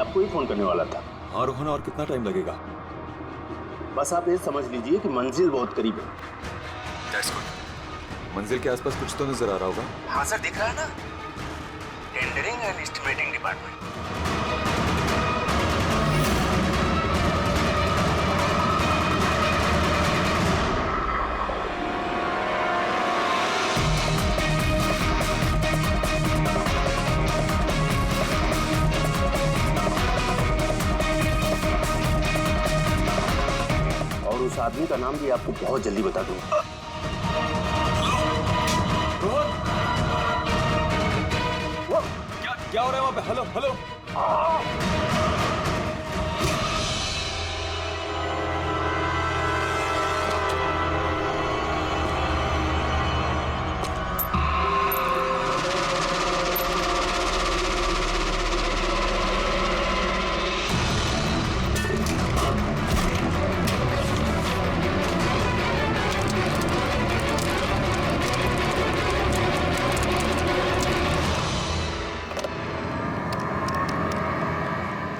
आपको ही फोन करने वाला था। हाँ रोहन, और कितना टाइम लगेगा? बस आप ये समझ लीजिए कि मंजिल बहुत करीब है। That's good. मंजिल के आसपास कुछ तो नजर आ रहा होगा। हाँ सर, दिख रहा है ना, टेंडरिंग एंड एस्टिमेटिंग डिपार्टमेंट। और उस आदमी का नाम भी आपको बहुत जल्दी बता दूंगा। रोहन, क्या हो रहा है वहां पे? Hello hello.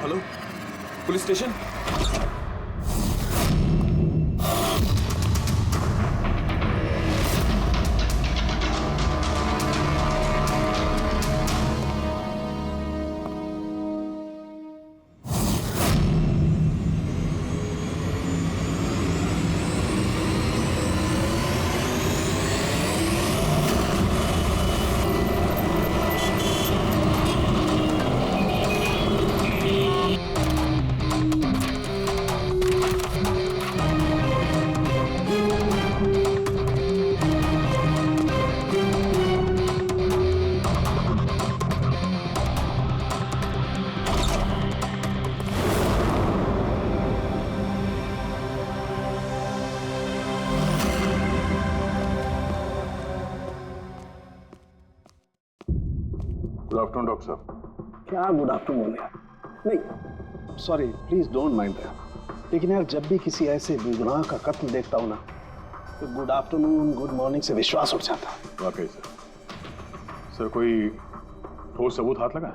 Hello, police station. Good afternoon doctor साहब। क्या गुड आफ्टरनून यार? नहीं sorry, please don't mind that. लेकिन यार जब भी किसी ऐसे बेगुनाह का कत्ल देखता हूँ ना, तो गुड आफ्टरनून गुड मॉर्निंग से विश्वास उठ जाता है। वाकई सर कोई ठोस सबूत हाथ लगा?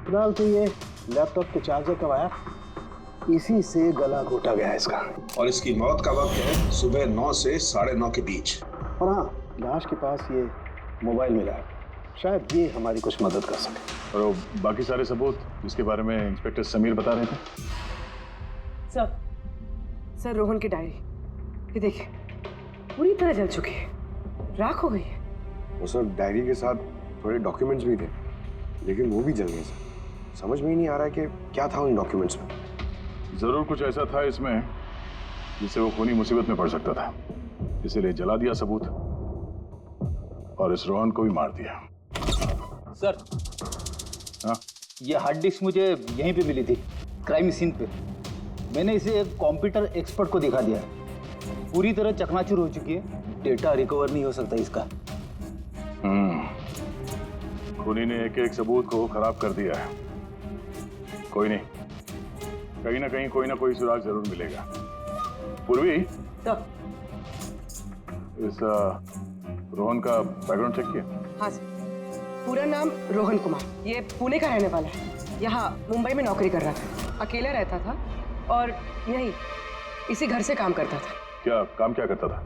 फिलहाल तो ये लैपटॉप के चार्जर का वायर, इसी से गला घोटा गया है इसका। और इसकी मौत का वक्त है सुबह 9 से 9:30 के बीच। और हाँ, लाश के पास ये मोबाइल मिला है, शायद ये हमारी कुछ मदद कर सके। और बाकी सारे सबूत जिसके बारे में इंस्पेक्टर समीर बता रहे थे? सर रोहन की डायरी, ये देखिए पूरी तरह जल चुकी है, राख हो गई है। वो सर डायरी के साथ थोड़े डॉक्यूमेंट्स भी थे, लेकिन वो भी जल गए सर। समझ में ही नहीं आ रहा है कि क्या था उन डॉक्यूमेंट्स में। जरूर कुछ ऐसा था इसमें जिससे वो खूनी मुसीबत में पड़ सकता था, इसीलिए जला दिया सबूत और इस रोहन को भी मार दिया। सर, हाँ? ये हार्ड डिस्क मुझे यहीं पे मिली थी, क्राइम सीन पे। मैंने इसे एक कंप्यूटर एक्सपर्ट को दिखा दिया, पूरी तरह चकनाचूर हो चुकी है, डेटा रिकवर नहीं हो सकता इसका। खूनी ने एक एक सबूत को खराब कर दिया है। कोई नहीं, कहीं ना कहीं कोई ना कोई सुराग जरूर मिलेगा। पूर्वी, सर। इस रोहन का बैकग्राउंड चेक किया? हाँ सर, पूरा नाम रोहन कुमार, ये पुणे का रहने वाला है, यहाँ मुंबई में नौकरी कर रहा था, अकेला रहता था और यही इसी घर से काम करता था। क्या काम क्या करता था?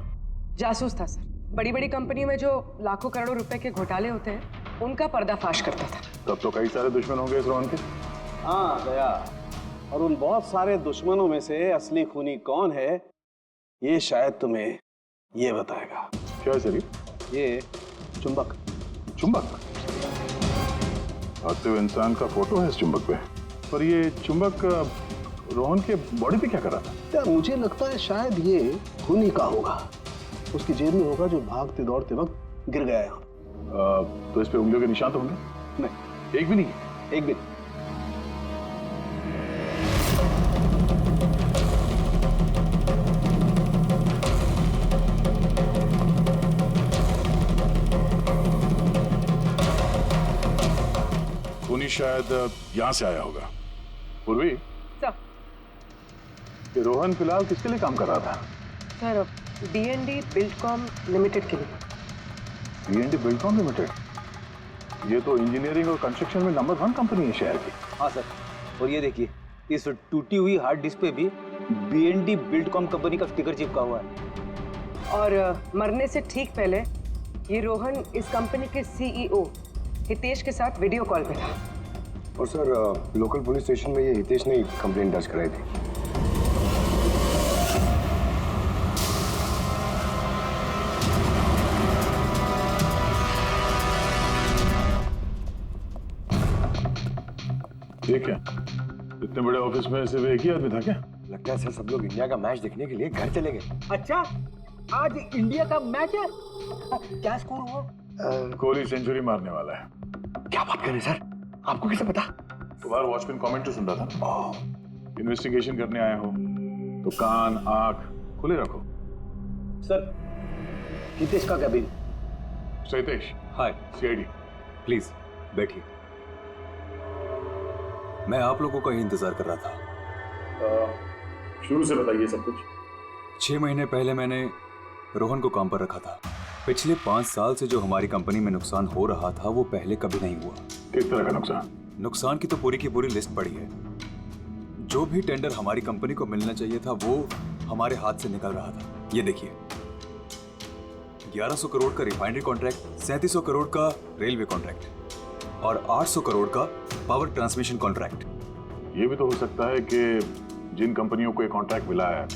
जासूस था सर, बड़ी बड़ी कंपनियों में जो लाखों करोड़ों रुपए के घोटाले होते हैं उनका पर्दाफाश करता था। तब तो कई सारे दुश्मन होंगे इस रोहन के। हाँ दया, और उन बहुत सारे दुश्मनों में से असली खूनी कौन है ये शायद तुम्हें ये बताएगा। क्या सर? ये चुंबक। चुंबक? भागते हुए इंसान का फोटो है इस चुंबक पे, पर ये चुंबक रोहन के बॉडी पे क्या कर रहा था? यार मुझे लगता है शायद ये खूनी का होगा, उसकी जेब में होगा जो भागते दौड़ते वक्त गिर गया यहाँ। तो इस पे उंगलियों के निशान तो होंगे? नहीं, एक भी नहीं? एक भी। खूनी शायद यहाँ से आया होगा। पूर्वी, सर। ये रोहन फिलहाल किसके लिए काम कर रहा था? सर D&D बिल्डकॉम लिमिटेड के लिए। D&D Buildcom limited? ये तो इंजीनियरिंग और कंस्ट्रक्शन में नंबर 1 कंपनी है शहर की। हाँ सर, और ये देखिए, इस टूटी हुई हार्ड डिस्क पे भी BND बिल्डकॉम कंपनी का स्टिकर चिपका हुआ है। और मरने से ठीक पहले ये रोहन इस कंपनी के CEO हितेश के साथ वीडियो कॉल पे था। और सर लोकल पुलिस स्टेशन में ये हितेश ने कंप्लेंट दर्ज कराई थी। ये क्या, इतने बड़े ऑफिस में सिर्फ एक ही आदमी था क्या? लगता है सर सब लोग इंडिया का मैच देखने के लिए घर चले गए। अच्छा, आज इंडिया का मैच है। क्या स्कोर हुआ? कोहली सेंचुरी मारने वाला है। क्या बात कर रहे हैं सर, आपको कैसे पता? बाहर वॉचमैन कमेंट्री सुन रहा था। इन्वेस्टिगेशन करने आए हो तो कान आंख खुले रखो। सर, हितेश का कैबिन। सहितेश, हाय, CID। प्लीज बैठिए। मैं आप लोगों का ही इंतजार कर रहा था। शुरू से बताइए सब कुछ। 6 महीने पहले मैंने रोहन को काम पर रखा था। पिछले 5 साल से जो हमारी कंपनी में नुकसान हो रहा था वो पहले कभी नहीं हुआ। किस तरह का नुकसान? नुकसान की तो पूरी की पूरी लिस्ट पड़ी है। जो भी टेंडर हमारी कंपनी को मिलना चाहिए था वो हमारे हाथ से निकल रहा था। ये देखिए, 1100 करोड़ का रिफाइनरी कॉन्ट्रैक्ट, 3700 करोड़ का रेलवे कॉन्ट्रैक्ट और 800 करोड़ का पावर ट्रांसमिशन कॉन्ट्रैक्ट। ये भी तो हो सकता है कि जिन कंपनियों को ये कॉन्ट्रैक्ट मिला है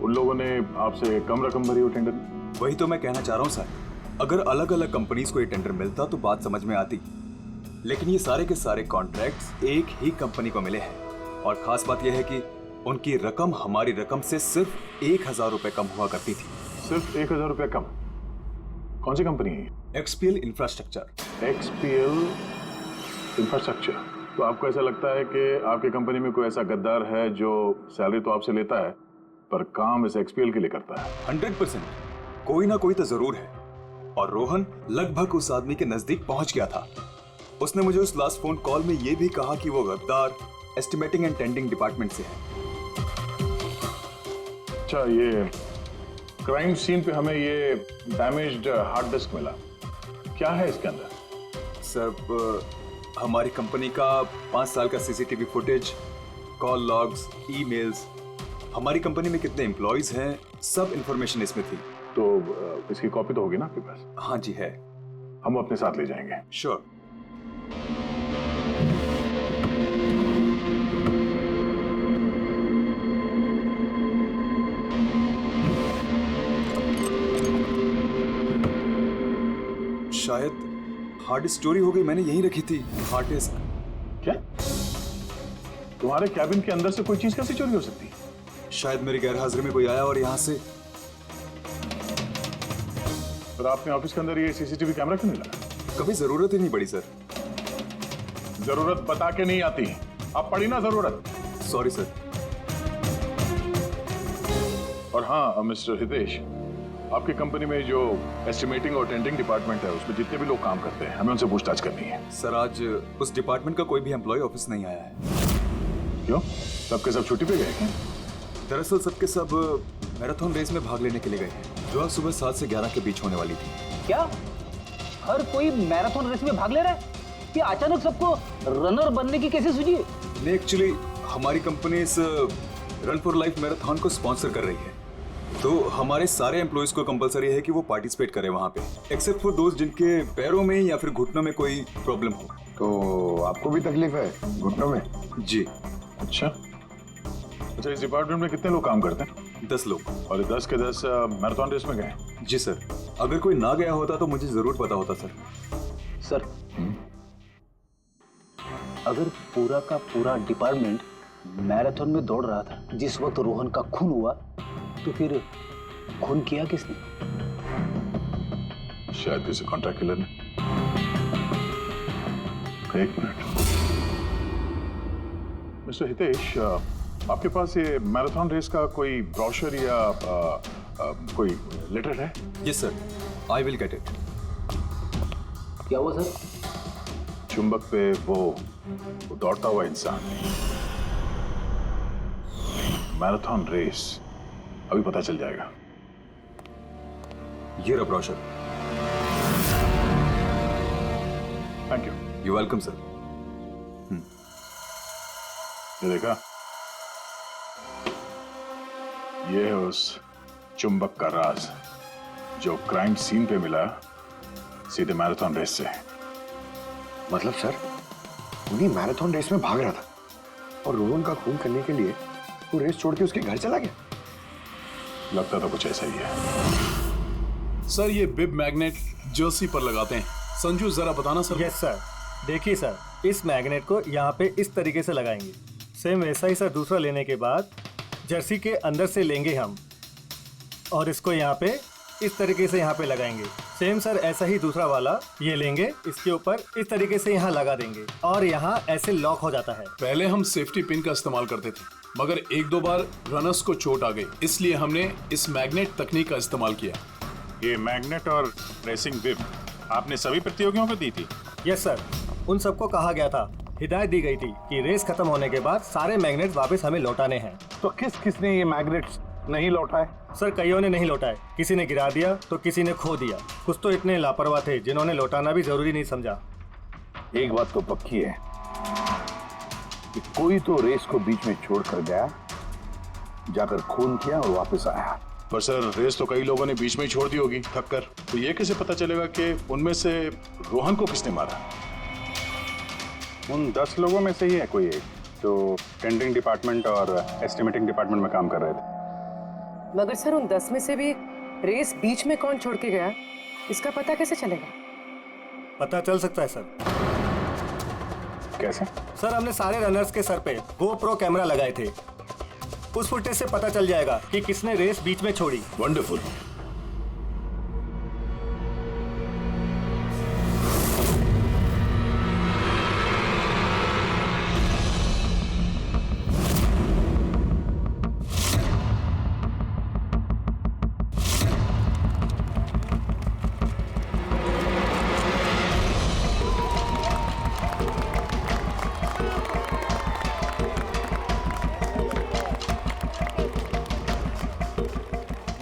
उन लोगों ने आपसे कम रकम भरी हो टेंडर में। वही तो मैं कहना चाह रहा हूँ सर। अगर अलग अलग कंपनीज को ये टेंडर मिलता तो बात समझ में आती, लेकिन ये सारे के सारे कॉन्ट्रैक्ट्स एक ही कंपनी को मिले हैं। और खास बात यह है कि उनकी रकम हमारी रकम से सिर्फ 1000 रुपए कम हुआ करती थी। सिर्फ 1000 रुपया कम? कौन सी कंपनी है? XPL infrastructure. XPL infrastructure. तो आपको ऐसा लगता है कि आपकी कंपनी में कोई ऐसा गद्दार है जो सैलरी तो आपसे लेता है पर काम इस XPL के लिए करता है? 100% कोई ना कोई तो जरूर है। और रोहन लगभग उस आदमी के नजदीक पहुंच गया था। उसने मुझे उस लास्ट फोन कॉल में यह भी कहा कि वो गद्दार एस्टिमेटिंग एंड टेंडिंग डिपार्टमेंट से है। अच्छा, ये क्राइम सीन पे हमें ये डैमेज्ड हार्ड डिस्क मिला, क्या है इसके अंदर? सर, हमारी कंपनी का 5 साल का CCTV footage, call logs, emails, हमारी कंपनी में कितने एम्प्लॉयज हैं, सब इंफॉर्मेशन इसमें थी। तो इसकी कॉपी तो होगी ना आपके पास? हाँ जी है। हम अपने साथ ले जाएंगे। श्योर। शायद हार्ड डिस्क चोरी हो गई, मैंने यहीं रखी थी हार्ड डिस्क। क्या? तुम्हारे कैबिन के अंदर से कोई चीज कैसे चोरी हो सकती है? शायद मेरी गैरहाजिरी में कोई आया और यहाँ से। पर आपने ऑफिस के अंदर ये CCTV कैमरा क्यों नहीं लगा? कभी जरूरत ही नहीं पड़ी सर। जरूरत बता के नहीं आती, अब पड़ी ना जरूरत। Sorry sir. और हाँ मिस्टर हितेश, आपकी कंपनी में जो एस्टिमेटिंग और टेंडिंग डिपार्टमेंट है उसमें जितने भी लोग काम करते हैं हमें उनसे पूछताछ करनी है। सर, आज उस डिपार्टमेंट का कोई भी एम्प्लॉय ऑफिस नहीं आया है। क्यों? सबके सब छुट्टी पे गए क्या? दरअसल सबके सब मैराथन रेस में भाग लेने के लिए गए हैं जो आज सुबह 7 से 11 के बीच होने वाली थी। क्या हर कोई मैराथन रेस में भाग ले रहा है? कि अचानक सबको रनर बनने की कैसे सूझी? नहीं, एक्चुअली हमारी कंपनी इस रन फॉर लाइफ मैराथन को स्पॉन्सर कर रही है, तो हमारे सारे एम्प्लॉयज को कंपलसरी है कि वो पार्टिसिपेट करें वहाँ पे, एक्सेप्ट फॉर दोस्त जिनके पैरों में या फिर घुटनों में कोई प्रॉब्लम हो। तो आपको भी तकलीफ है घुटनों में? जी। अच्छा, इस डिपार्टमेंट में कितने लोग काम करते हैं? 10 लोग। और 10 के 10 मैराथन रेस में गए? जी सर। अगर कोई ना गया होता तो मुझे जरूर पता होता सर। सर, अगर पूरा का पूरा डिपार्टमेंट मैराथन में दौड़ रहा था जिस वक्त रोहन का खून हुआ, तो फिर खून किया किसने? शायद किसी कॉन्ट्रैक्ट किलर ने। एक मिनट मिस्टर हितेश, आपके पास ये मैराथन रेस का कोई ब्रोशर या कोई लेटर है? Yes sir, I will get it. क्या हुआ सर? चुंबक पे वो दौड़ता हुआ इंसान, मैराथन रेस, अभी पता चल जाएगा। ये रहा brochure. Thank you. You welcome sir. ये देखा, ये है उस चुंबक का राज जो क्राइम सीन पे मिला सीधे मैराथन रेस से। मतलब सर, उन्हीं मैराथन रेस में भाग रहा था और रोहन का खून करने के लिए वो रेस छोड़ के उसके घर चला गया। लगता तो कुछ ऐसा ही है। सर ये बिब मैग्नेट जर्सी पर लगाते हैं। संजू जरा बताना सर। Yes sir. देखिए सर, इस मैग्नेट को यहाँ पे इस तरीके से लगाएंगे। सेम वैसा ही सर दूसरा लेने के बाद जर्सी के अंदर से लेंगे हम और इसको यहाँ पे इस तरीके से यहाँ पे लगाएंगे। सेम सर ऐसा ही दूसरा वाला ये लेंगे, इसके ऊपर इस तरीके से यहाँ लगा देंगे और यहाँ ऐसे लॉक हो जाता है। पहले हम सेफ्टी पिन का इस्तेमाल करते थे, मगर एक दो बार रनर्स को चोट आ गई, इसलिए हमने इस मैग्नेट तकनीक का इस्तेमाल किया। ये मैग्नेट और रेसिंग बिब आपने सभी प्रतियोगियों को दी थी? यस सर, उन सबको कहा गया था, हिदायत दी गई थी कि रेस खत्म होने के बाद सारे मैग्नेट वापस हमें लौटाने हैं। तो किसने ये मैग्नेट्स नहीं लौटाए? सर कईयों ने नहीं लौटाए, किसी ने गिरा दिया तो किसी ने खो दिया। कुछ तो इतने लापरवाह थे जिन्होंने लौटाना भी जरूरी नहीं समझा। एक बात तो पक्की है कि कोई तो रेस को बीच में छोड़ कर गया, जाकर खून किया और वापस आया। पर सर रेस तो कई लोगों ने बीच में ही छोड़ दी होगी थक कर, तो ये कैसे पता चलेगा कि उनमें से रोहन को किसने मारा? उन 10 लोगों में से ही है कोई एक जो टेंडरिंग डिपार्टमेंट और एस्टिमेटिंग डिपार्टमेंट में काम कर रहे थे। मगर सर उन 10 में से भी रेस बीच में कौन छोड़ के गया, इसका पता कैसे चलेगा? पता चल सकता है सर। कैसे? सर हमने सारे रनर्स के सर पे GoPro कैमरा लगाए थे, उस फुटेज से पता चल जाएगा कि किसने रेस बीच में छोड़ी। वंडरफुल।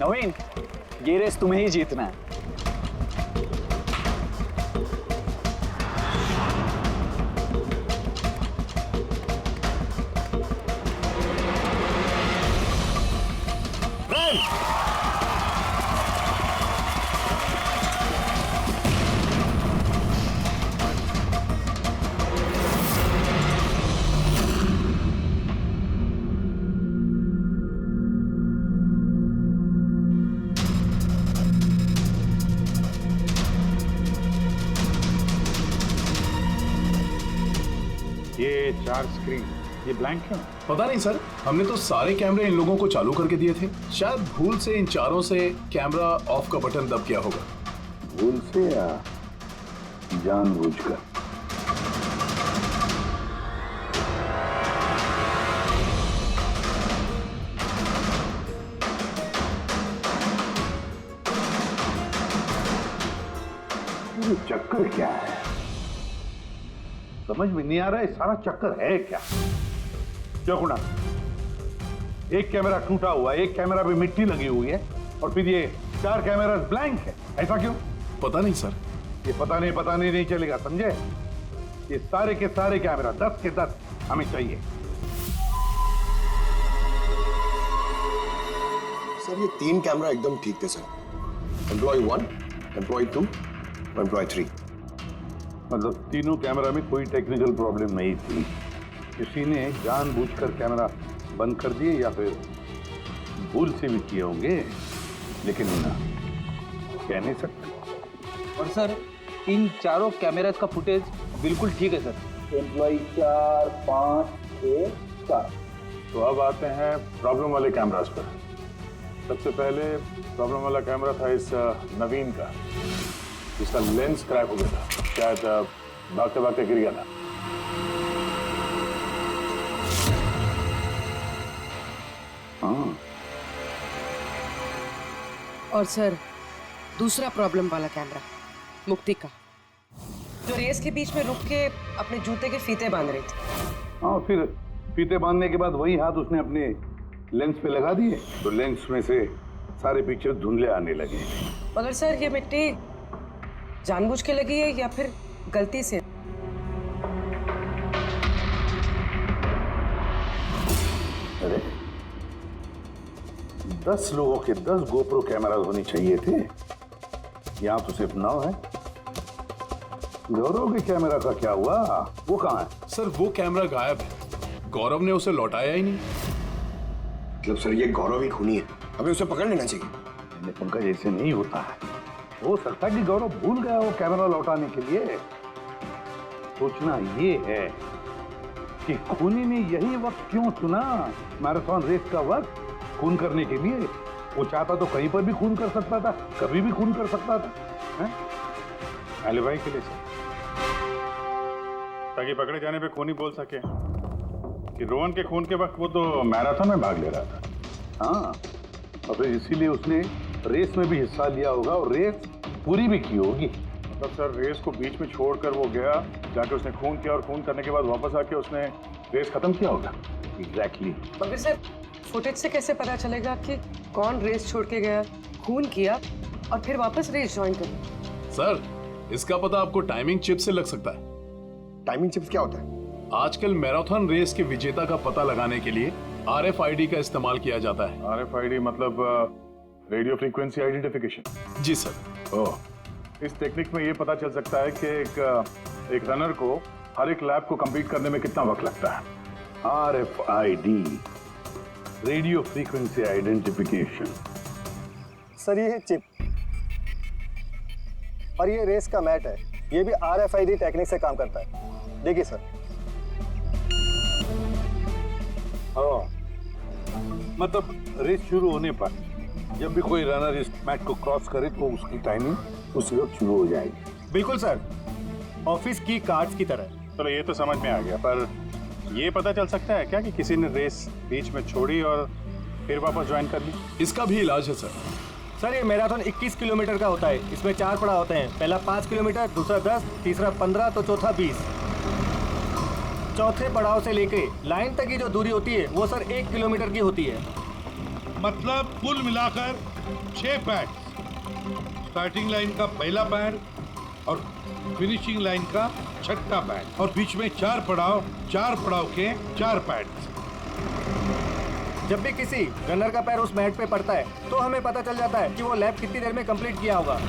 नवीन, ये रेस तुम्हें ही जीतना है। ये 4 स्क्रीन, ये ब्लैंक क्यों? पता नहीं सर, हमने तो सारे कैमरे इन लोगों को चालू करके दिए थे। शायद भूल से इन चारों से कैमरा ऑफ का बटन दब किया होगा। भूल से या जानबूझकर? ये चक्कर क्या है? समझ में नहीं आ रहा है, सारा चक्कर है क्या? क्यों कुणा? एक कैमरा टूटा हुआ है, एक कैमरा पे मिट्टी लगी हुई है और फिर ये 4 कैमरा ब्लैंक है, ऐसा क्यों? पता नहीं सर। ये पता नहीं चलेगा, समझे? ये सारे के सारे कैमरा 10 के 10 हमें चाहिए। सर ये 3 कैमरा एकदम ठीक थे सर। Employ 1, employ 2, employ 3। मतलब तीनों कैमरा में कोई टेक्निकल प्रॉब्लम नहीं थी, किसी ने जानबूझकर कैमरा बंद कर दिए या फिर भूल से भी किए होंगे, लेकिन कह नहीं सकते। और सर इन चारों कैमरास का फुटेज बिल्कुल ठीक है सर। एम्प्लॉय 4, 5, 6, 4। तो अब आते हैं प्रॉब्लम वाले कैमरास पर। सबसे पहले प्रॉब्लम वाला कैमरा था इस नवीन का, जिसका लेंस क्रैक हो गया था, शायद भागते भागते गिर गया था। हाँ। और सर दूसरा प्रॉब्लम वाला कैमरा मुक्ति का, जो रेस के बीच में रुक के अपने जूते के फीते बांध रही थी। हाँ, फिर फीते बांधने के बाद वही हाथ उसने अपने लेंस पे लगा दिए तो लेंस में से सारे पिक्चर धुंधले आने लगे। मगर सर ये मिट्टी जानबूझ के लगी है या फिर गलती से? अरे 10 लोगों के 10 गोप्रो कैमरास होने चाहिए थे, यहां तो सिर्फ 9 है। गौरव के कैमरा का क्या हुआ? वो कहाँ है? सर वो कैमरा गायब है, गौरव ने उसे लौटाया ही नहीं। मतलब सर ये गौरव ही खूनी है, हमें उसे पकड़ लेना चाहिए। पंकज ऐसे नहीं होता है, हो सकता है कि गौरव भूल गया वो कैमरा लौटाने के लिए। सोचना ये है कि खूनी ने यही वक्त क्यों चुना, मैराथन रेस का वक्त, खून करने के लिए। वो चाहता तो कहीं पर भी खून कर सकता था, कभी भी खून कर सकता था। एलिबाई के लिए सर, ताकि पकड़े जाने पे खूनी बोल सके कि रोहन के खून के वक्त वो तो मैराथन में भाग ले रहा था। हाँ, और फिर इसीलिए उसने रेस में भी हिस्सा लिया होगा और रेस पूरी भी की होगी। मतलब सर रेस को बीच में छोड़कर वो गया, जाके उसने खून किया और खून करने के बाद वापस आके उसने रेस खत्म किया होगा। एग्जैक्टली। मगर सर फुटेज से कैसे पता चलेगा कि कौन रेस छोड़ के गया, खून किया और फिर वापस रेस ज्वाइन कर? सर इसका पता आपको टाइमिंग चिप से लग सकता है। टाइमिंग चिप्स क्या होता है? आजकल मैराथन रेस के विजेता का पता लगाने के लिए RFID का इस्तेमाल किया जाता है। RFID मतलब रेडियो फ्रीक्वेंसी आइडेंटिफिकेशन। जी सर। ओह, इस टेक्निक में ये पता चल सकता है कि एक रनर को हर एक लैप को कंप्लीट करने में कितना वक्त लगता है। RFID, radio frequency identification. Sir ये है चिप और ये रेस का मैट है, ये भी RFID टेक्निक से काम करता है। देखिए सर। मतलब रेस शुरू होने पर जब भी कोई रनर इस मैट को क्रॉस करे तो उसकी टाइमिंग उसी वक्त शुरू हो जाएगी। बिल्कुल सर, ऑफिस की कार्ड्स की तरह। चलो ये तो समझ में आ गया, पर ये पता चल सकता है क्या कि किसी ने रेस बीच में छोड़ी और फिर वापस ज्वाइन कर ली? इसका भी इलाज है सर। सर ये मैराथन 21 किलोमीटर का होता है, इसमें 4 पड़ाव होते हैं। पहला 5 किलोमीटर, दूसरा 10, तीसरा 15 तो चौथा 20। चौथे पड़ाव से लेके लाइन तक की जो दूरी होती है वो सर 1 किलोमीटर की होती है। मतलब कुल मिलाकर 6 पैड, स्टार्टिंग लाइन का पहला पैड और फिनिशिंग लाइन का छठा पैड, और बीच में 4 पड़ाव के 4 पैड। जब भी किसी रनर का पैर उस मैट पे पड़ता है तो हमें पता चल जाता है कि वो लैप कितनी देर में कंप्लीट किया होगा।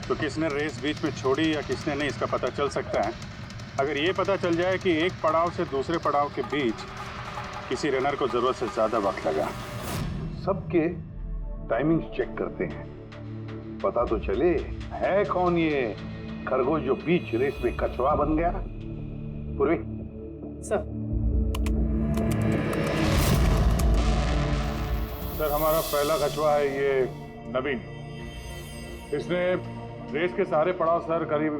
तो किसने रेस बीच में छोड़ी या किसने नहीं, इसका पता चल सकता है अगर ये पता चल जाए कि एक पड़ाव से दूसरे पड़ाव के बीच किसी रनर को जरूरत से ज्यादा वक्त लगा। सबके टाइमिंग चेक करते हैं, पता तो चले है कौन ये खरगोश जो बीच रेस में कछुआ बन गया। पूर्वी सर हमारा पहला कछुआ है ये नवीन। इसने रेस के सारे पड़ाव सर करीब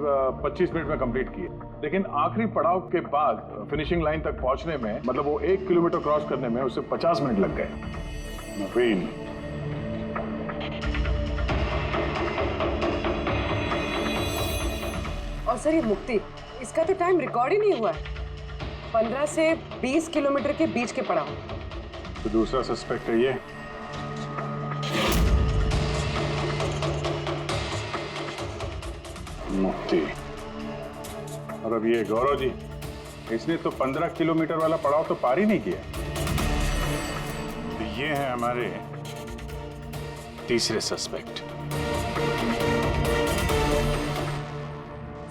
25 मिनट में कंप्लीट किए, लेकिन आखिरी पड़ाव के बाद फिनिशिंग लाइन तक पहुंचने में, मतलब वो 1 किलोमीटर क्रॉस करने में उसे 50 मिनट लग गए। नवीन और सर ये मुक्ति, इसका तो टाइम रिकॉर्ड ही नहीं हुआ है। 15 से 20 किलोमीटर के बीच के पड़ाव। तो दूसरा सस्पेक्ट है ये। मुक्ति। और अब ये गौरव जी, इसने तो 15 किलोमीटर वाला पड़ाव तो पार ही नहीं किया। तो ये है हमारे तीसरे सस्पेक्ट।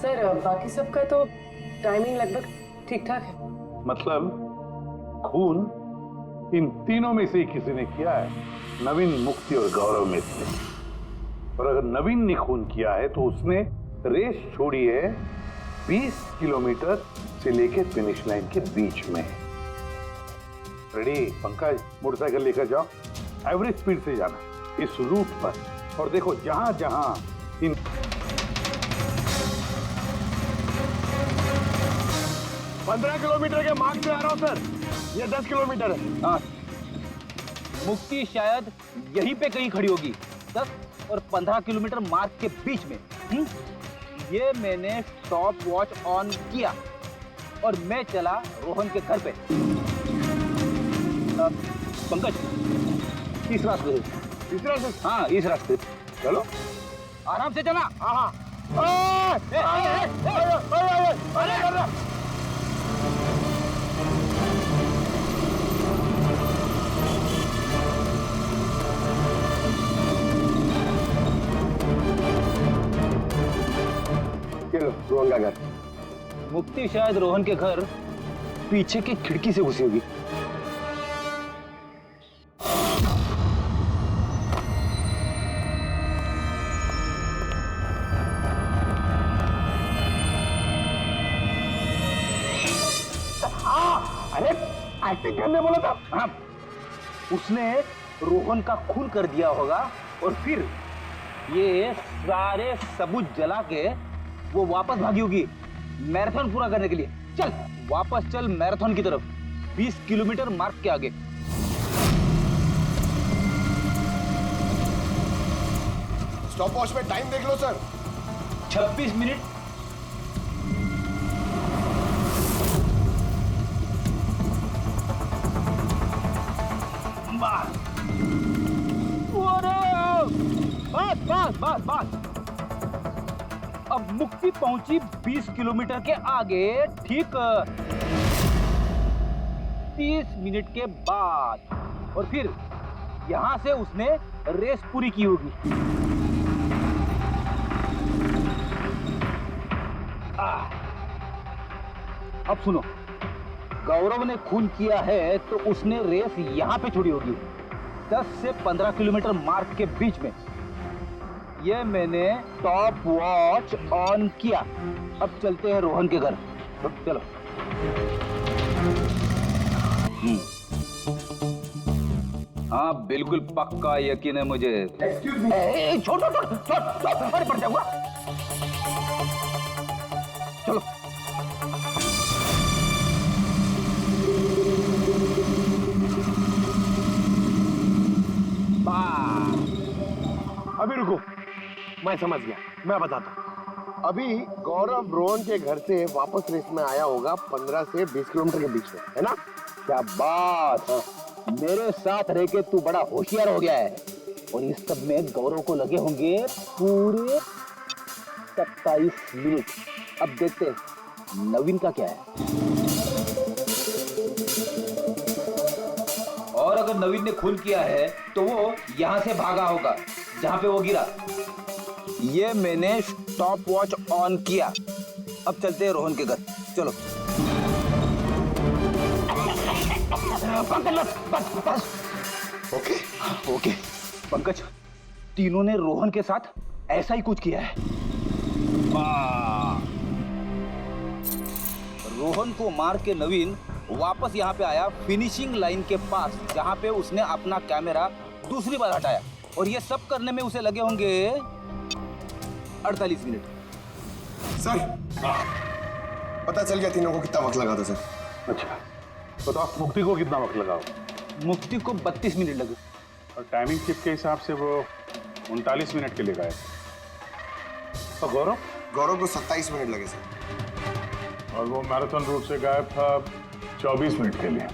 सर बाकी सबका तो टाइमिंग लगभग ठीक ठाक है। मतलब खून इन तीनों में से किसी ने किया है, नवीन, मुक्ति और गौरव में से। और अगर नवीन ने खून किया है तो उसने रेस छोड़ी है 20 किलोमीटर से लेकर फिनिश लाइन के बीच में। रेडी पंकज, मोटरसाइकिल लेकर जाओ, एवरेज स्पीड से जाना इस रूट पर, और देखो जहां जहां इन 15 किलोमीटर के मार्ग से आ रहा हूं सर, ये 10 किलोमीटर है। हाँ, मुक्ति शायद यहीं पे कहीं खड़ी होगी, 10 और 15 किलोमीटर मार्ग के बीच में। ये मैंने स्टॉप वॉच ऑन किया और मैं चला रोहन के घर पे। पंकज, इस रास्ते से। इस रास्ते? हाँ, इस रास्ते। चलो आराम से चला। हाँ। रोहन का घर? मुक्ति शायद रोहन के घर पीछे की खिड़की से घुसी होगी। अरे एक्टिंग करने बोला था। हाँ, उसने रोहन का खून कर दिया होगा और फिर ये सारे सबूत जला के वो वापस भागी होगी मैराथन पूरा करने के लिए। चल वापस चल मैराथन की तरफ, 20 किलोमीटर मार्ग के आगे। स्टॉप वॉच में टाइम देख लो सर। 26 मिनट। बस बस। अब मुक्ति पहुंची 20 किलोमीटर के आगे, ठीक 30 मिनट के बाद, और फिर यहां से उसने रेस पूरी की होगी। अब सुनो, गौरव ने खून किया है तो उसने रेस यहां पे छोड़ी होगी, 10 से 15 किलोमीटर मार्ग के बीच में। ये मैंने टॉप वॉच ऑन किया। अब चलते हैं रोहन के घर। चलो। हाँ बिल्कुल पक्का यकीन है मुझे। छोड़ पड़ जाऊंगा। चलो। अभी रुको, मैं समझ गया, मैं बताता हूँ। अभी गौरव रोहन के घर से वापस रेस में आया होगा 15 से 20 किलोमीटर के बीच में, है ना? क्या बात। मेरे साथ रह के तू बड़ा होशियार हो गया है। और इस सब में गौरव को लगे होंगे पूरे 27 मिनट। अब देखते हैं नवीन का क्या है। और अगर नवीन ने खून किया है तो वो यहाँ से भागा होगा जहाँ पे वो गिरा। ये मैंने स्टॉप वॉच ऑन किया। अब चलते हैं रोहन के घर। चलो। बस। ओके पंकज, तीनों ने रोहन के साथ ऐसा ही कुछ किया है। रोहन को मार के नवीन वापस यहाँ पे आया फिनिशिंग लाइन के पास, जहाँ पे उसने अपना कैमरा दूसरी बार हटाया। और ये सब करने में उसे लगे होंगे 48 मिनट। सर, पता चल गया तीनों को कितना वक्त लगा था सर। अच्छा, बताओ मुक्ति को कितना वक्त लगा? मुक्ति को 32 मिनट लगे। और टाइमिंग चिप के हिसाब से वो 39 मिनट के लिए गए। और गौरव को 27 मिनट लगे सर। और वो मैराथन रूट से गायब था 24 मिनट के लिए।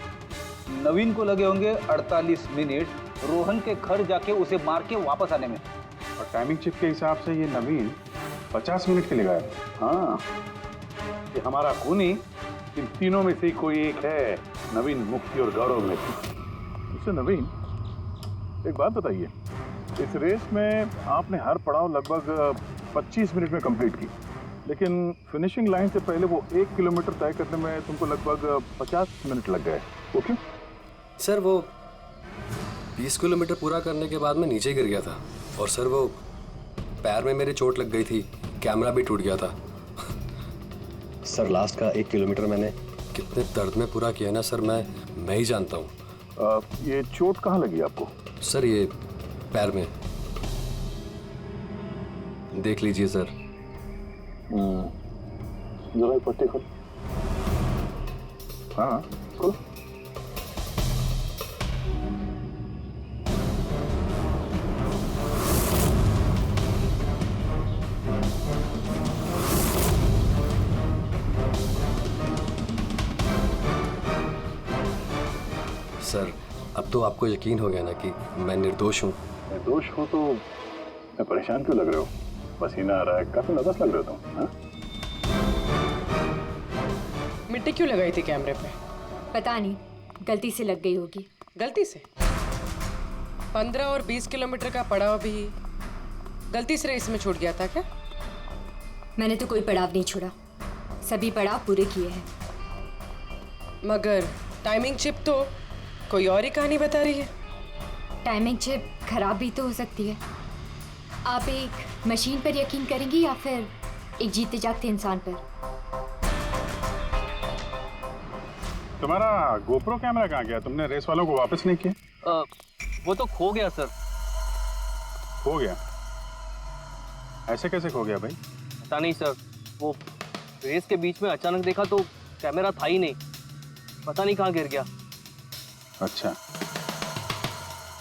नवीन को लगे होंगे 48 मिनट रोहन के घर जाके उसे मार के वापस आने में। और टाइमिंग चिप के हिसाब से ये नवीन 50 मिनट के लिए गायब। हाँ, ये हमारा खूनी इन तीनों में से कोई एक है, नवीन, मुक्ति और गौरव में से। उससे नवीन, एक बात बताइए, इस रेस में आपने हर पड़ाव लगभग 25 मिनट में कंप्लीट की, लेकिन फिनिशिंग लाइन से पहले वो 1 किलोमीटर तय करने में तुमको लगभग 50 मिनट लग गए। वो क्यों? सर वो 20 किलोमीटर पूरा करने के बाद मैं नीचे गिर गया था, और सर वो पैर में मेरे चोट लग गई थी, कैमरा भी टूट गया था। सर लास्ट का 1 किलोमीटर मैंने कितने दर्द में पूरा किया ना सर, मैं ही जानता हूँ। ये चोट कहाँ लगी आपको? सर ये पैर में, देख लीजिए सर। जरा पट्टी खोल। हाँ खोल। सर अब तो आपको यकीन हो गया ना कि मैं निर्दोष हूँ। निर्दोष हो तो मैं परेशान क्यों लग रहे हो? पसीना आ रहा है, काफी नर्वस लग रहे हो तुम। मिट्टी क्यों लगाई थी कैमरे पे? पता नहीं, गलती से लग गई होगी। गलती से? 15 और 20 किलोमीटर का पड़ाव भी गलती से रेस में छूट गया था क्या? मैंने तो कोई पड़ाव नहीं छोड़ा, सभी पड़ाव पूरे किए हैं। मगर टाइमिंग चिप तो कोई और ही कहानी बता रही है। टाइमिंग चिप खराब भी तो हो सकती है। आप एक मशीन पर यकीन करेंगी या फिर एक जीते जागते इंसान पर? तुम्हारा गोप्रो कैमरा कहाँ गया? तुमने रेस वालों को वापस नहीं किया? वो तो खो गया सर। खो गया? ऐसे कैसे खो गया भाई? पता नहीं सर, वो रेस के बीच में अचानक देखा तो कैमरा था ही नहीं, पता नहीं कहाँ गिर गया। अच्छा,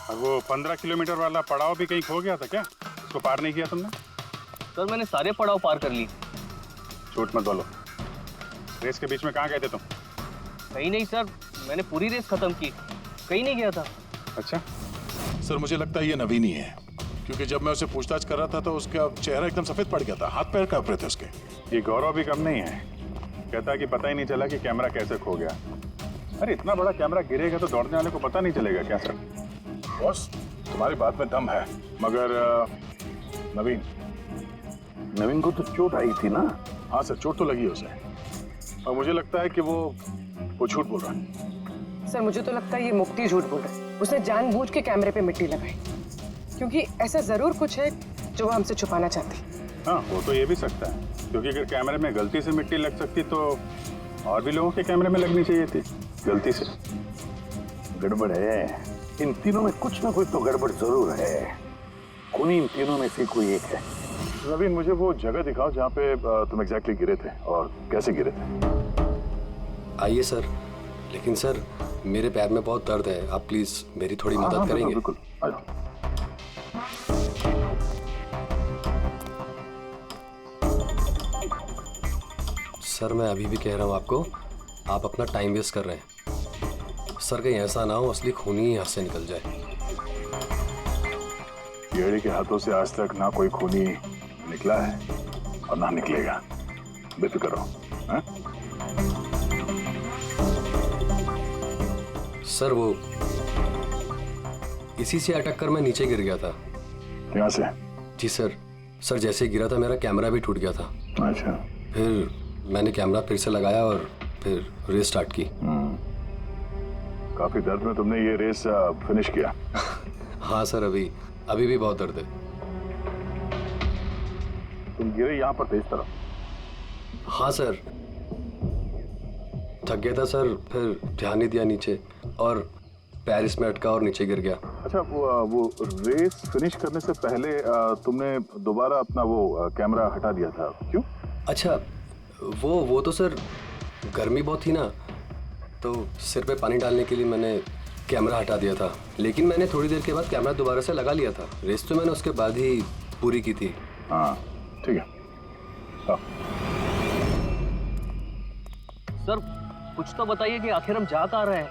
और वो 15 किलोमीटर वाला पड़ाव भी कहीं खो गया था क्या? उसको पार नहीं किया तुमने? सर मैंने सारे पड़ाव पार कर ली। झूठ मत बोलो, रेस के बीच में कहाँ गए थे तुम? कहीं नहीं सर, मैंने पूरी रेस खत्म की, कहीं नहीं गया था। अच्छा, सर मुझे लगता है ये नवीन ही है, क्योंकि जब मैं उसे पूछताछ कर रहा था तो उसका चेहरा एकदम सफेद पड़ गया था, हाथ पैर कांप रहे थे उसके। ये गौरव भी कम नहीं है, कहता है कि पता ही नहीं चला कि कैमरा कैसे खो गया। अरे इतना बड़ा कैमरा गिरेगा तो दौड़ने वाले को पता नहीं चलेगा क्या सर? बॉस तुम्हारी बात में दम है, मगर नवीन को तो चोट आई थी ना? हाँ सर, चोट तो लगी उसे, और मुझे लगता है कि वो झूठ बोल रहा है। सर मुझे तो लगता है ये मुक्ति झूठ बोल रहा है। उसने जानबूझ के कैमरे पे मिट्टी लगाई, क्योंकि ऐसा जरूर कुछ है जो वो हमसे छुपाना चाहती। हाँ, वो तो ये भी सकता है, क्योंकि अगर कैमरे में गलती से मिट्टी लग सकती तो और भी लोगों के कैमरे में लगनी चाहिए थी गलती से। गड़बड़ है, इन तीनों में कुछ ना कुछ तो गड़बड़ जरूर है। खूनी इन तीनों में से कोई एक है। नवीन, मुझे वो जगह दिखाओ जहाँ पे तुम एग्जैक्टली गिरे थे और कैसे गिरे थे। आइए सर, लेकिन सर मेरे पैर में बहुत दर्द है, आप प्लीज मेरी थोड़ी मदद करेंगे? बिल्कुल, आ जाओ। सर मैं अभी भी कह रहा हूँ आपको, आप अपना टाइम वेस्ट कर रहे हैं। सर कहीं ऐसा ना हो असली खूनी ही हाथ से निकल जाए। कीड़े के हाथों से आज तक ना कोई खूनी निकला है और ना निकलेगा, बेफिक्र रहो। हाँ? सर वो इसी से अटक कर मैं नीचे गिर गया था। यहाँ से? जी सर जैसे गिरा था मेरा कैमरा भी टूट गया था। अच्छा, फिर मैंने कैमरा फिर से लगाया और फिर रेस स्टार्ट की। काफी दर्द में तुमने ये रेस फिनिश किया? हाँ सर, अभी भी बहुत दर्द है। तुम गिरे यहाँ पर तेज तरफ? हाँ सर, थक गया था सर, फिर ध्यान नहीं दिया नीचे और पैर इसमें अटका और नीचे गिर गया। अच्छा, वो रेस फिनिश करने से पहले तुमने दोबारा अपना वो कैमरा हटा दिया था, क्यों? अच्छा, वो तो सर गर्मी बहुत थी ना, तो सिर पे पानी डालने के लिए मैंने कैमरा हटा दिया था, लेकिन मैंने थोड़ी देर के बाद कैमरा दोबारा से लगा लिया था। रेस तो मैंने उसके बाद ही पूरी की थी। हाँ ठीक है। सर कुछ तो बताइए कि आखिर हम जा कहाँ रहे हैं?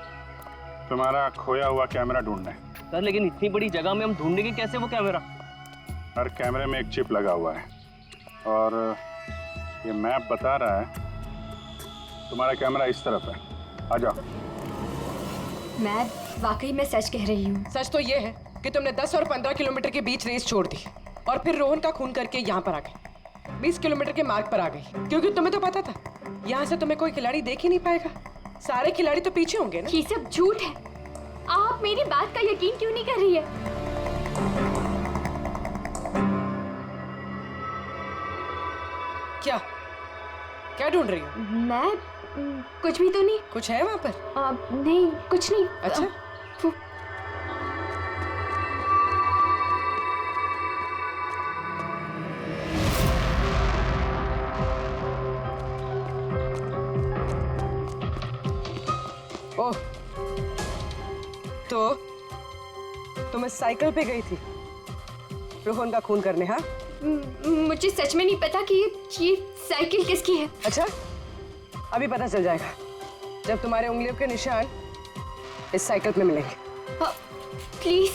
तुम्हारा खोया हुआ कैमरा ढूंढने। सर लेकिन इतनी बड़ी जगह में हम ढूंढेंगे कैसे वो कैमरा? हर कैमरे में एक चिप लगा हुआ है और ये मैप बता रहा है तुम्हारा कैमरा इस तरफ है। आ जाओ। मैं वाकई में सच कह रही हूँ। सच तो ये है कि तुमने 10 और 15 किलोमीटर के बीच रेस छोड़ दी और फिर रोहन का खून करके यहाँ पर आ गई। 20 किलोमीटर के मार्ग पर आ गई, क्योंकि तुम्हें तो पता था यहाँ से तुम्हें कोई खिलाड़ी देख ही नहीं पाएगा। सारे खिलाड़ी तो पीछे होंगे ना। ये सब झूठ है। आप मेरी बात का यकीन क्यों नहीं कर रही है? क्या क्या ढूंढ रही हो? मैं कुछ भी तो नहीं। कुछ है वहाँ पर? नहीं, कुछ नहीं। अच्छा, ओह, तो तुम इस साइकिल पे गई थी रोहन का खून करने? हाँ, मुझे सच में नहीं पता कि ये साइकिल किसकी है। अच्छा, अभी पता चल जाएगा जब तुम्हारे उंगलियों के निशान इस साइकिल पे मिलेंगे। प्लीज।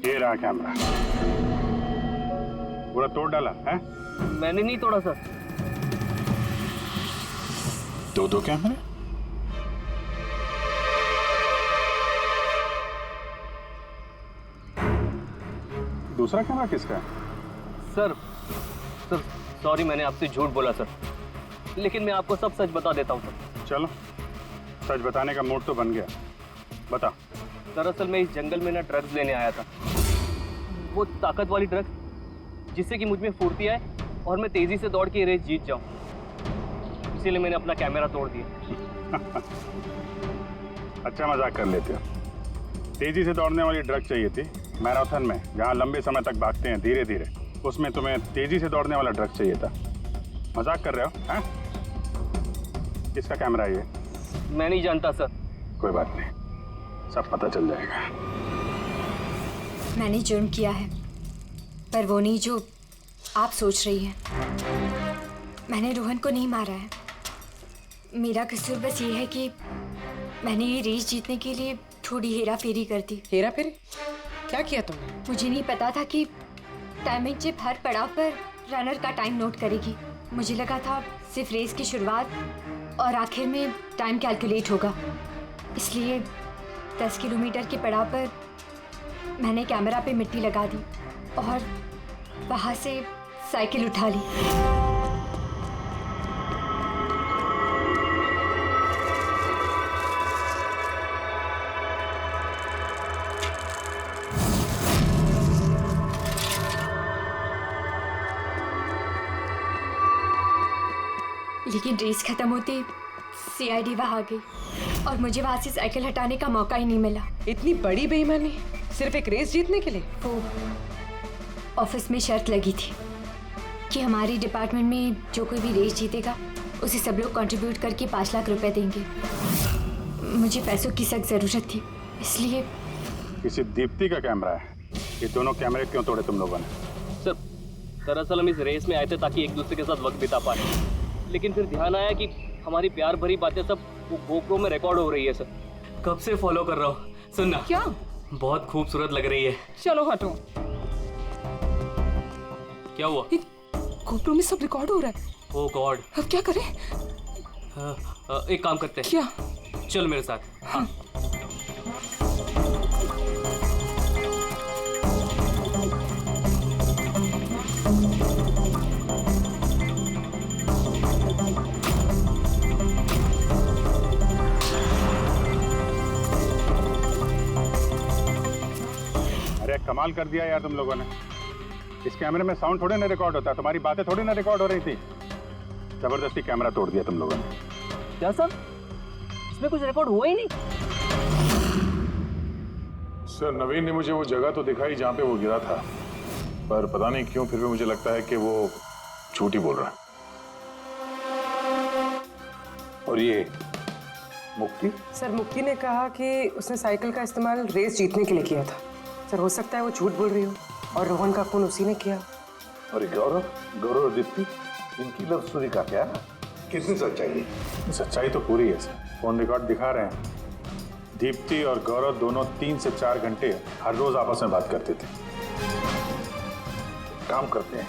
ये रहा कैमरा। पूरा तोड़ डाला है? मैंने नहीं तोड़ा सर। दो कैमरे? दूसरा कैमरा किसका है? सर सॉरी, मैंने आपसे झूठ बोला सर, लेकिन मैं आपको सब सच बता देता हूँ सर। चलो, सच बताने का मूड तो बन गया, बता। दरअसल मैं इस जंगल में ना ड्रग्स लेने आया था, वो ताकत वाली ड्रग्स जिससे कि मुझ में फुर्ती आए और मैं तेजी से दौड़ के रेस जीत जाऊं। इसीलिए मैंने अपना कैमरा तोड़ दिया। अच्छा मजाक कर लेते हो। तेजी से दौड़ने वाली ड्रग चाहिए थी मैराथन में, जहाँ लंबे समय तक भागते हैं धीरे धीरे, उसमें तुम्हें तेजी से दौड़ने वाला ड्रग चाहिए था। मजाक कर रहे हो हैं? किसका कैमरा है ये? मैं नहीं जानता सर। कोई बात नहीं, सब पता चल जाएगा। मैंने जुर्म किया है, पर वो नहीं जो आप सोच रही हैं। मैंने रोहन को नहीं मारा है। मेरा कसूर बस ये है कि मैंने ये रेस जीतने के लिए थोड़ी हेरा फेरी कर दी। हेरा फेरी? क्या किया तुमने? मुझे नहीं पता था कि टाइमिंग चिप हर पड़ाव पर रनर का टाइम नोट करेगी। मुझे लगा था सिर्फ रेस की शुरुआत और आखिर में टाइम कैलकुलेट होगा, इसलिए 10 किलोमीटर के पड़ाव पर मैंने कैमरा पे मिट्टी लगा दी और वहाँ से साइकिल उठा ली। लेकिन रेस खत्म होते सीआईडी वहाँ आ गई और मुझे वहाँ से साइकिल हटाने का मौका ही नहीं मिला। इतनी बड़ी बेईमानी सिर्फ एक रेस जीतने के लिए? वो ऑफिस में शर्त लगी थी कि हमारे डिपार्टमेंट में जो कोई भी रेस जीतेगा उसे सब लोग कंट्रीब्यूट करके 5 लाख रुपए देंगे। मुझे पैसों की सख्त ज़रूरत थी, इसलिए। किसी दीप्ति का कैमरा है? ये दोनों कैमरे क्यों तोड़े तुम लोगों ने? सर दरअसल हम इस रेस में आए थे ताकि एक दूसरे के साथ वक्त बिता पाए, लेकिन फिर ध्यान आया कि हमारी प्यार भरी बातें सब वो गोप्रो में रिकॉर्ड हो रही है। सर कब से फॉलो कर रहा हूँ। सुनना, क्या? बहुत खूबसूरत लग रही है। चलो हटो। क्या हुआ? गोप्रो में सब रिकॉर्ड हो रहा है। ओह गॉड, अब क्या करें? एक काम करते हैं। क्या? चल मेरे साथ। हाँ। अरे कमाल कर दिया यार तुम लोगों ने। इस कैमरे में साउंड थोड़ी ना रिकॉर्ड होता, तुम्हारी बातें थोड़ी ना रिकॉर्ड हो रही थी। जबरदस्ती कैमरा तोड़ दिया तुम लोगों ने। क्या सर? इसमें कुछ रिकॉर्ड हुआ ही नहीं। सर नवीन ने मुझे वो जगह तो दिखाई जहां पे वो गिरा था, पर पता नहीं क्यों फिर भी मुझे लगता है कि वो झूठ ही बोल रहा है। और ये मुक्ति? सर मुक्ति ने कहा कि उसने साइकिल का इस्तेमाल रेस जीतने के लिए किया था। सर हो सकता है वो झूठ बोल रही हो और रोहन का खून उसी ने किया। और गौरव और दीप्ति, इनकी लव स्टोरी का क्या? कितनी सच्चाई है? सच्चाई तो पूरी है सर, फोन रिकॉर्ड दिखा रहे हैं। दीप्ति और गौरव दोनों 3 से 4 घंटे हर रोज आपस में बात करते थे। काम करते हैं,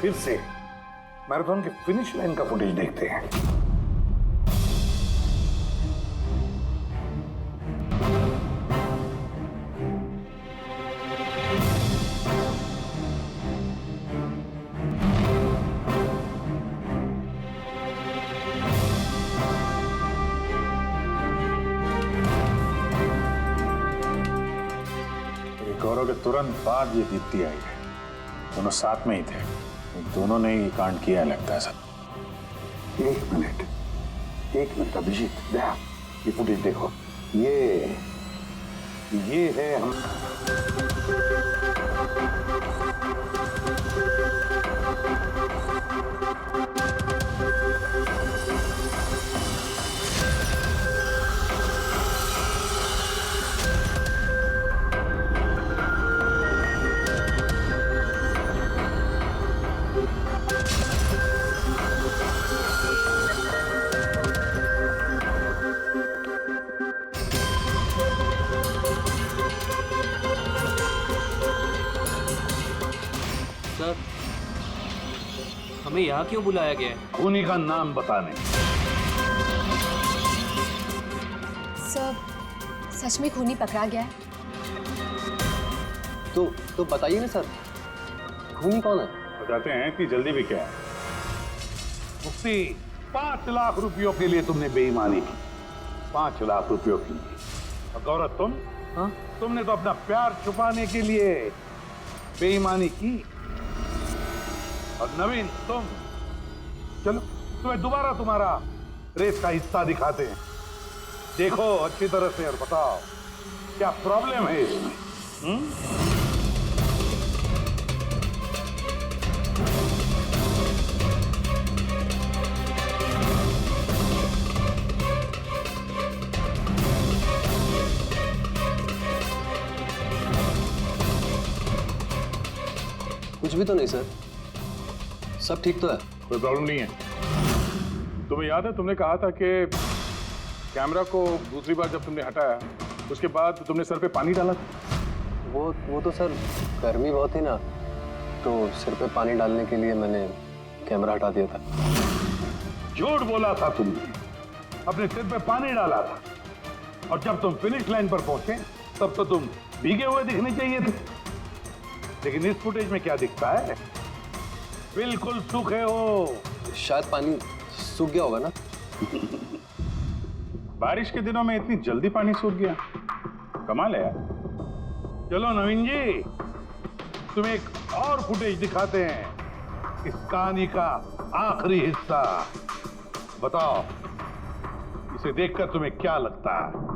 फिर से मैराथन की फिनिश लाइन का फुटेज देखते हैं। गौरव के तुरंत बाद ये दीप्ति आई है, दोनों साथ में ही थे। दोनों ने ही कांड किया लगता है सर। एक मिनट अभिजीत, देखा ये फुटेज देखो। ये है हम। सर, हमें यहाँ क्यों बुलाया गया है? खूनी का नाम बताने। सर, सच में खूनी पकड़ा गया है? तो बताइए ना सर, खूनी कौन है? बताते हैं कि जल्दी भी क्या है। मुफ्ती, 5 लाख रुपयों के लिए तुमने बेईमानी की। 5 लाख रुपयों की। और गौरव तुम? हाँ? तुमने तो अपना प्यार छुपाने के लिए बेईमानी की। और नवीन तुम, चलो तुम्हें दोबारा तुम्हारा रेस का हिस्सा दिखाते हैं। देखो अच्छी तरह से और बताओ क्या प्रॉब्लम है इसमें। कुछ भी तो नहीं सर, सब ठीक तो है। कोई प्रॉब्लम नहीं है। तुम्हें याद है तुमने कहा था कि कैमरा को दूसरी बार जब तुमने हटाया उसके बाद तुमने सर पे पानी डाला था? वो तो सर गर्मी बहुत थी ना, तो सिर पे पानी डालने के लिए मैंने कैमरा हटा दिया था। झूठ बोला था तुमने, अपने सिर पे पानी डाला था। और जब तुम फिनिश लाइन पर पहुंचे तब तो तुम भीगे हुए दिखने चाहिए थे। लेकिन इस फुटेज में क्या दिखता है? बिल्कुल सूखे हो। शायद पानी सूख गया होगा ना। बारिश के दिनों में इतनी जल्दी पानी सूख गया, कमाल है यार। चलो नवीन जी, तुम्हें एक और फुटेज दिखाते हैं, इस कहानी का आखिरी हिस्सा। बताओ इसे देखकर तुम्हें क्या लगता है?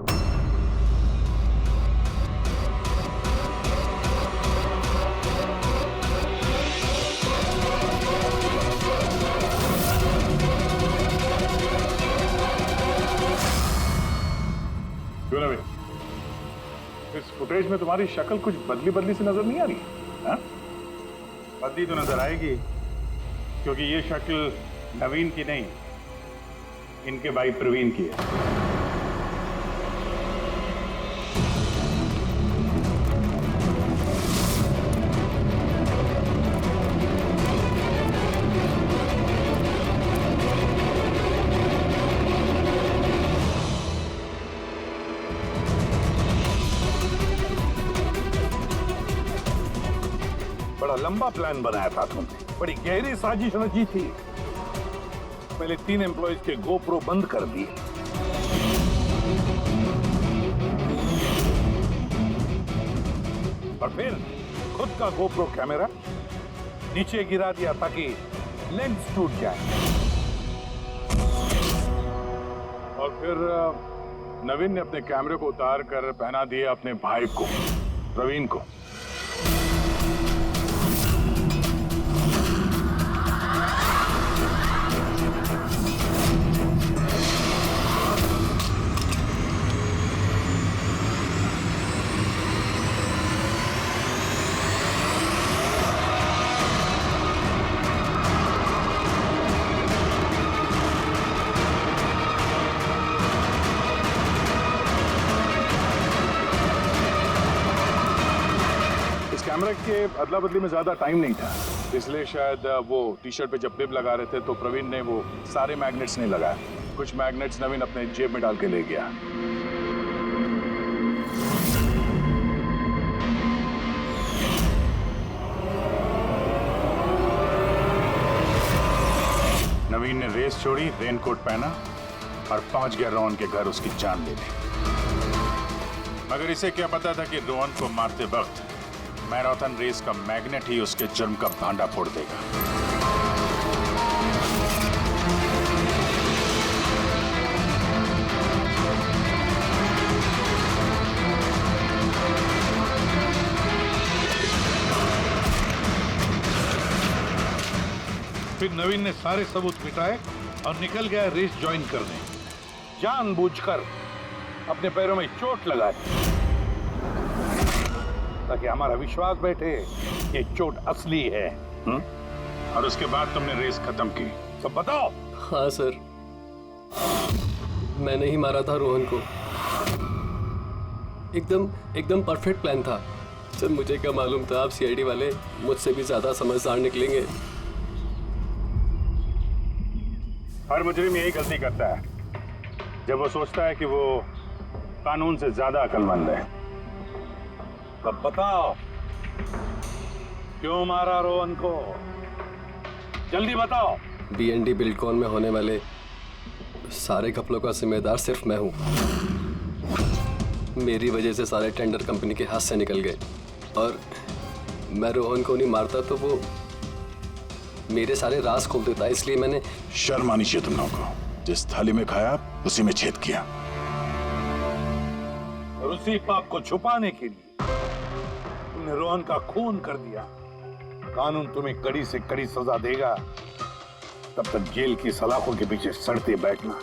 क्यों नवीन, इस फुटेज में तुम्हारी शक्ल कुछ बदली बदली सी नजर नहीं आ रही? हाँ? बदली तो नजर आएगी, क्योंकि ये शक्ल नवीन की नहीं, इनके भाई प्रवीण की है। बड़ा लंबा प्लान बनाया था तुमने, बड़ी गहरी साजिश रची थी। पहले 3 एम्प्लॉइज के गोप्रो बंद कर दिए, और फिर खुद का गोप्रो कैमरा नीचे गिरा दिया ताकि लेंस टूट जाए। और फिर नवीन ने अपने कैमरे को उतार कर पहना दिया अपने भाई को, प्रवीण को। कैमरा के अदला बदली में ज्यादा टाइम नहीं था, इसलिए शायद वो टी शर्ट पे जब बिब लगा रहे थे तो प्रवीण ने वो सारे मैग्नेट्स नहीं लगाए। कुछ मैग्नेट्स नवीन अपने जेब में डाल के ले गया। नवीन ने रेस छोड़ी, रेनकोट पहना और पहुंच गया रोहन के घर उसकी जान लेने। मगर इसे क्या पता था कि रोहन को मारते वक्त मैराथन रेस का मैग्नेट ही उसके जुर्म का भांडा फोड़ देगा। फिर नवीन ने सारे सबूत मिटाए और निकल गया रेस ज्वाइन करने, जानबूझकर अपने पैरों में चोट लगाई ताकि हमारा विश्वास बैठे कि चोट असली है। और उसके बाद तुमने रेस खत्म की। तो बताओ। हाँ सर, मैंने ही मारा था रोहन को। एकदम परफेक्ट प्लान था। सर मुझे क्या मालूम था आप सीआईडी वाले मुझसे भी ज्यादा समझदार निकलेंगे। हर मुजरिम यही गलती करता है जब वो सोचता है कि वो कानून से ज्यादा अक्लमंद है। तब बताओ क्यों मारा रोहन को, जल्दी बताओ। BND बिल्डकॉन में होने वाले सारे घपलों का जिम्मेदार सिर्फ मैं हूं। मेरी वजह से सारे टेंडर कंपनी के हाथ से निकल गए और मैं रोहन को नहीं मारता तो वो मेरे सारे राज खोल देता, इसलिए मैंने। शर्म आनी चाहिए तुम लोगों को। जिस थाली में खाया उसी में छेद किया। और उसी पाप को छुपाने के लिए तुमने रोहन का खून कर दिया। कानून तुम्हें कड़ी से कड़ी सजा देगा, तब तक जेल की सलाखों के पीछे सड़ते बैठना।